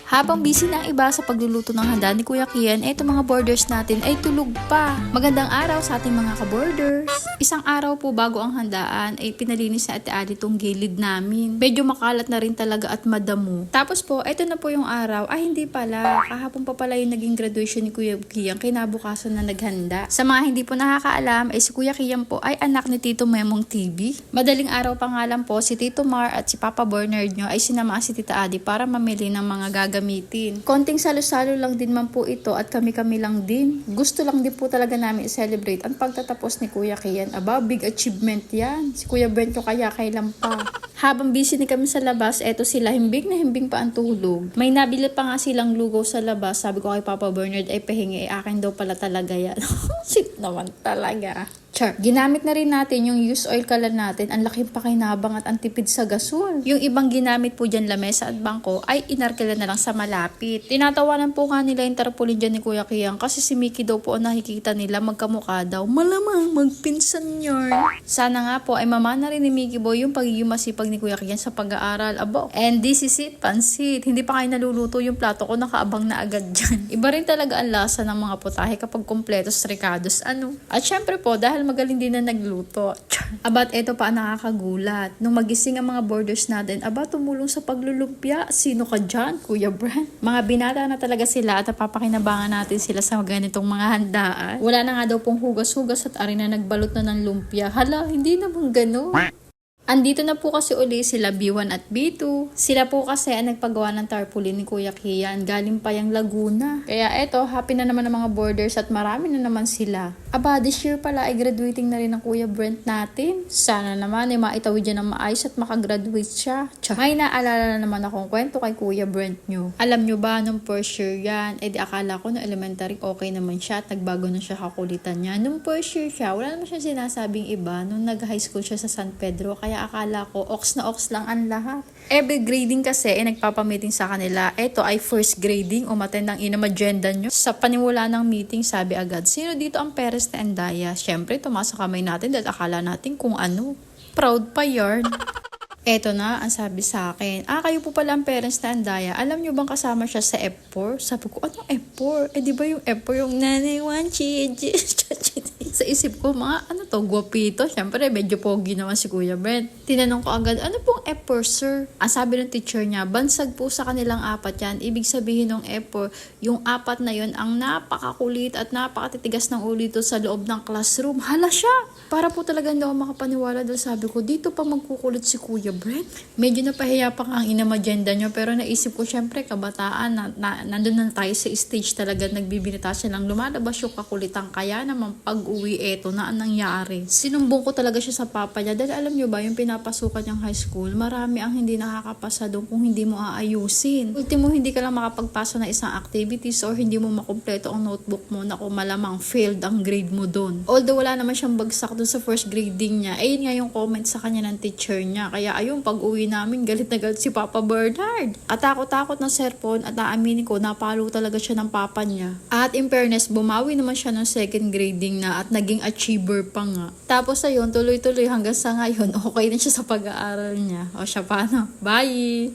Habang busy na ang iba sa pagluluto ng handa ni Kuya Kian, eto mga borders natin ay tulog pa. Magandang araw sa ating mga ka-borders. Isang araw po bago ang handaan ay pinalinis sa Ate Adi tong gilid namin. Medyo makalat na rin talaga at madamo. Tapos po, eto na po yung araw. Ay hindi pala, kahapon pa pala yung naging graduation ni Kuya Kian, kinabukasan na naghanda. Sa mga hindi po nakakaalam, ay si Kuya Kian po ay anak ni Tito Memong TV. Madaling araw pa nga lang po, si Tito Mar at si Papa Bernard nyo ay sinama si Tita Adi para mamili ng mga gagamitin. Konting salo-salo lang din man po ito at kami-kami lang din. Gusto lang din po talaga namin i-celebrate ang pagtatapos ni Kuya Kian. Aba, big achievement yan. Si Kuya Brent ko kaya kailan pa. Habang busy ni kami sa labas, eto sila himbing na himbing pa ang tulog. May nabili pa nga silang lugaw sa labas. Sabi ko kay Papa Bernard ay pahingi, akin daw pala talaga yan. Sit naman talaga. Char. Ginamit na rin natin yung used oil kalan natin. Ang laking pakinabang at ang tipid sa gasol. Yung ibang ginamit po dyan lamesa at bangko ay inarkila na lang sa malapit. Tinatawanan po nga nila yung tarpaulin dyan ni Kuya Kian kasi si Mickey daw po ang nakikita nila magkamukha daw. Malamang magpinsan yun. Sana nga po ay mamana rin ni Mickey Boy yung pagiging masipag ni Kuya Kian sa pag-aaral. Abo. And this is it, pansit. Hindi pa kayo naluluto yung plato ko, nakaabang na agad dyan. Iba rin talaga ang lasa ng mga putahe kapag kompletos ricados. At syempre po, dahil magaling din na nagluto. Abat, eto pa ang nakakagulat. Nung magising ang mga borders natin, aba, tumulong sa paglulumpia. Sino ka dyan, Kuya Brent? Mga binata na talaga sila at napapakinabangan natin sila sa ganitong mga handaan. Wala na nga daw pong hugas-hugas at ari na nagbalot na ng lumpia. Hala, hindi naman gano'n. Andito na po kasi uli sila B1 at B2. Sila po kasi ang nagpagawa ng tarpaulin ni Kuya Kian. Galing pa yung Laguna. Kaya eto, happy na naman ang mga borders at marami na naman sila. Aba, this year pala ay graduating na rin ang Kuya Brent natin. Sana naman ay maitawid dyan ng maayos at makagraduate siya. May naalala na naman akong kwento kay Kuya Brent nyo. Alam nyo ba, nung first year yan, di akala ko nung elementary okay naman siya at nagbago na siya kakulitan niya. Nung first year siya, wala naman siya sinasabing iba. Nung nag-high school siya sa San Pedro, kaya akala ko, ox na ox lang ang lahat. Every grading kasi, nagpapamiting sa kanila. Ito ay first grading, umattend ng inam agenda nyo. Sa panimula ng meeting, sabi agad, sino dito ang Perez na Endaya? Siyempre, tumasa kamay natin dahil akala natin kung ano. Proud pa yarn. Eto na, ang sabi sa akin, kayo po pala ang parents na Andaya. Alam nyo bang kasama siya sa F4? Sabi ko, anong F4? Di ba yung F4 yung nanay one Sa isip ko, mga ano to, guwapito. Siyempre, medyo pogi naman si Kuya Brent. Tinanong ko agad, ano pong F4, sir? Ang sabi ng teacher niya, bansag po sa kanilang apat yan. Ibig sabihin ng F4, yung apat na yun, ang napakakulit at napakatitigas ng ulito sa loob ng classroom. Hala siya! Para po talaga hindi ako makapaniwala dahil sabi ko, dito pa magkukulit si Kuya Brent. Medyo napahiya pa nga ang inam-agenda nyo, pero naisip ko, syempre, kabataan, nandun na tayo sa stage talaga, nagbibinita siya lang, lumalabas yung kakulitan, kaya naman pag-uwi, eto na ang nangyari. Sinumbong ko talaga siya sa papa niya, dahil alam nyo ba, yung pinapasukan niyang high school, marami ang hindi nakakapasa doon kung hindi mo aayusin. Ultimo, hindi ka lang makapagpasa na isang activities or hindi mo makumpleto ang notebook mo na kung malamang failed ang grade mo doon. Although wala naman siyang bagsak doon sa first grading niya, ayun nga yung comment sa kanya ng teacher niya. Kaya ayun, pag-uwi namin, galit na galit si Papa Bernard. At takot-takot ng cellphone at naaminin ko, napalo talaga siya ng papa niya. At in fairness, bumawi naman siya ng second grading na at naging achiever pa nga. Tapos ayun, tuloy-tuloy hanggang sa ngayon, okay na siya sa pag-aaral niya. O siya paano? Bye!